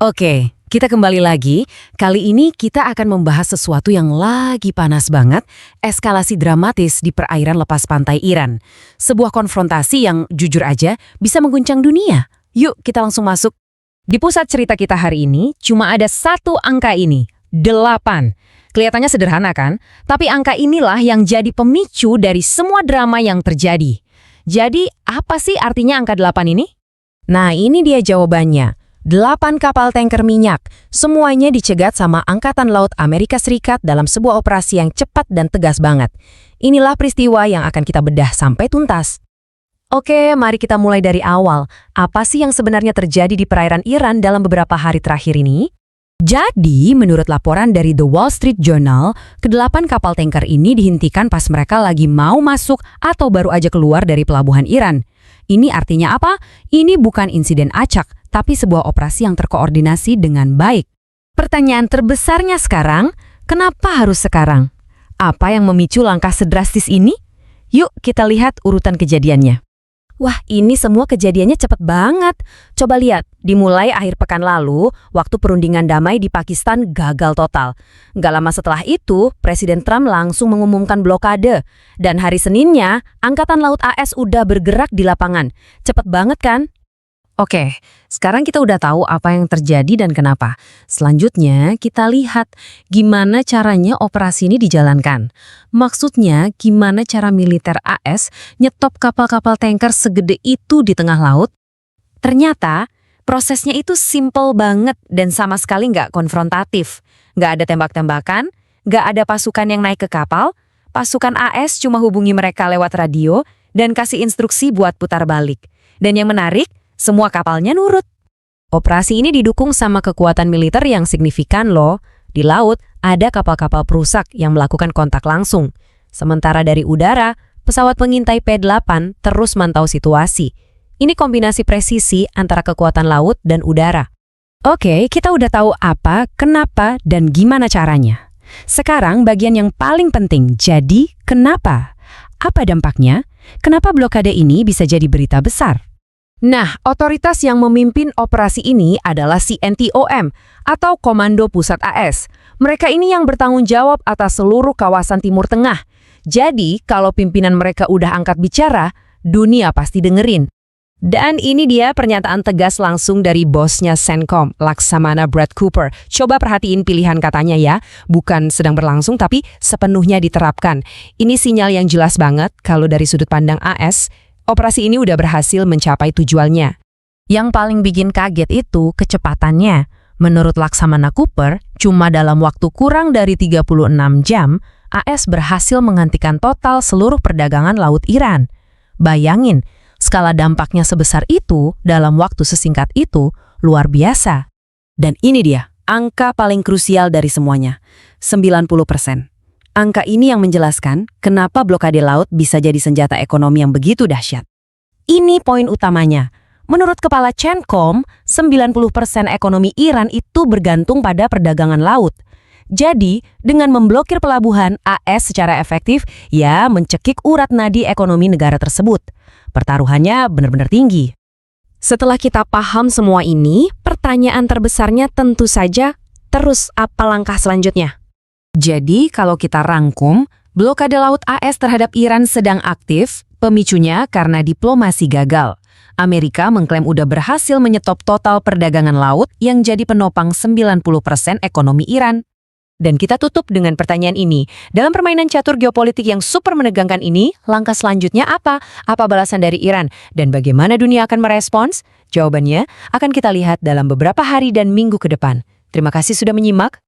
Oke, kita kembali lagi. Kali ini kita akan membahas sesuatu yang lagi panas banget, eskalasi dramatis di perairan lepas pantai Iran. Sebuah konfrontasi yang jujur aja bisa mengguncang dunia. Yuk kita langsung masuk. Di pusat cerita kita hari ini cuma ada satu angka ini, 8. Kelihatannya sederhana kan? Tapi angka inilah yang jadi pemicu dari semua drama yang terjadi. Jadi apa sih artinya angka 8 ini? Nah ini dia jawabannya. 8 kapal tanker minyak, semuanya dicegat sama Angkatan Laut Amerika Serikat dalam sebuah operasi yang cepat dan tegas banget. Inilah peristiwa yang akan kita bedah sampai tuntas. Oke, mari kita mulai dari awal. Apa sih yang sebenarnya terjadi di perairan Iran dalam beberapa hari terakhir ini? Jadi, menurut laporan dari The Wall Street Journal, ke-8 kapal tanker ini dihentikan pas mereka lagi mau masuk atau baru aja keluar dari pelabuhan Iran. Ini artinya apa? Ini bukan insiden acak, tapi sebuah operasi yang terkoordinasi dengan baik. Pertanyaan terbesarnya sekarang, kenapa harus sekarang? Apa yang memicu langkah sedrastis ini? Yuk kita lihat urutan kejadiannya. Wah, ini semua kejadiannya cepet banget. Coba lihat, dimulai akhir pekan lalu, waktu perundingan damai di Pakistan gagal total. Nggak lama setelah itu, Presiden Trump langsung mengumumkan blokade. Dan hari Seninnya, Angkatan Laut AS udah bergerak di lapangan. Cepet banget kan? Oke, sekarang kita udah tahu apa yang terjadi dan kenapa. Selanjutnya, kita lihat gimana caranya operasi ini dijalankan. Maksudnya, gimana cara militer AS nyetop kapal-kapal tanker segede itu di tengah laut? Ternyata, prosesnya itu simple banget dan sama sekali nggak konfrontatif. Nggak ada tembak-tembakan, nggak ada pasukan yang naik ke kapal, pasukan AS cuma hubungi mereka lewat radio dan kasih instruksi buat putar balik. Dan yang menarik, semua kapalnya nurut. Operasi ini didukung sama kekuatan militer yang signifikan loh. Di laut, ada kapal-kapal perusak yang melakukan kontak langsung. Sementara dari udara, pesawat pengintai P-8 terus mantau situasi. Ini kombinasi presisi antara kekuatan laut dan udara. Oke, kita udah tahu apa, kenapa, dan gimana caranya. Sekarang bagian yang paling penting, jadi kenapa? Apa dampaknya? Kenapa blokade ini bisa jadi berita besar? Nah, otoritas yang memimpin operasi ini adalah CNTOM atau Komando Pusat AS. Mereka ini yang bertanggung jawab atas seluruh kawasan Timur Tengah. Jadi, kalau pimpinan mereka udah angkat bicara, dunia pasti dengerin. Dan ini dia pernyataan tegas langsung dari bosnya CENTCOM, Laksamana Brad Cooper. Coba perhatiin pilihan katanya ya, bukan sedang berlangsung tapi sepenuhnya diterapkan. Ini sinyal yang jelas banget kalau dari sudut pandang AS, operasi ini udah berhasil mencapai tujuannya. Yang paling bikin kaget itu kecepatannya. Menurut Laksamana Cooper, cuma dalam waktu kurang dari 36 jam, AS berhasil menghentikan total seluruh perdagangan laut Iran. Bayangin, skala dampaknya sebesar itu dalam waktu sesingkat itu luar biasa. Dan ini dia, angka paling krusial dari semuanya, 90%. Angka ini yang menjelaskan kenapa blokade laut bisa jadi senjata ekonomi yang begitu dahsyat. Ini poin utamanya. Menurut Kepala CENTCOM, 90% ekonomi Iran itu bergantung pada perdagangan laut. Jadi, dengan memblokir pelabuhan, AS secara efektif ya mencekik urat nadi ekonomi negara tersebut. Pertaruhannya benar-benar tinggi. Setelah kita paham semua ini, pertanyaan terbesarnya tentu saja, terus apa langkah selanjutnya? Jadi, kalau kita rangkum, blokade laut AS terhadap Iran sedang aktif, pemicunya karena diplomasi gagal. Amerika mengklaim udah berhasil menyetop total perdagangan laut yang jadi penopang 90% ekonomi Iran. Dan kita tutup dengan pertanyaan ini. Dalam permainan catur geopolitik yang super menegangkan ini, langkah selanjutnya apa? Apa balasan dari Iran? Dan bagaimana dunia akan merespons? Jawabannya akan kita lihat dalam beberapa hari dan minggu ke depan. Terima kasih sudah menyimak.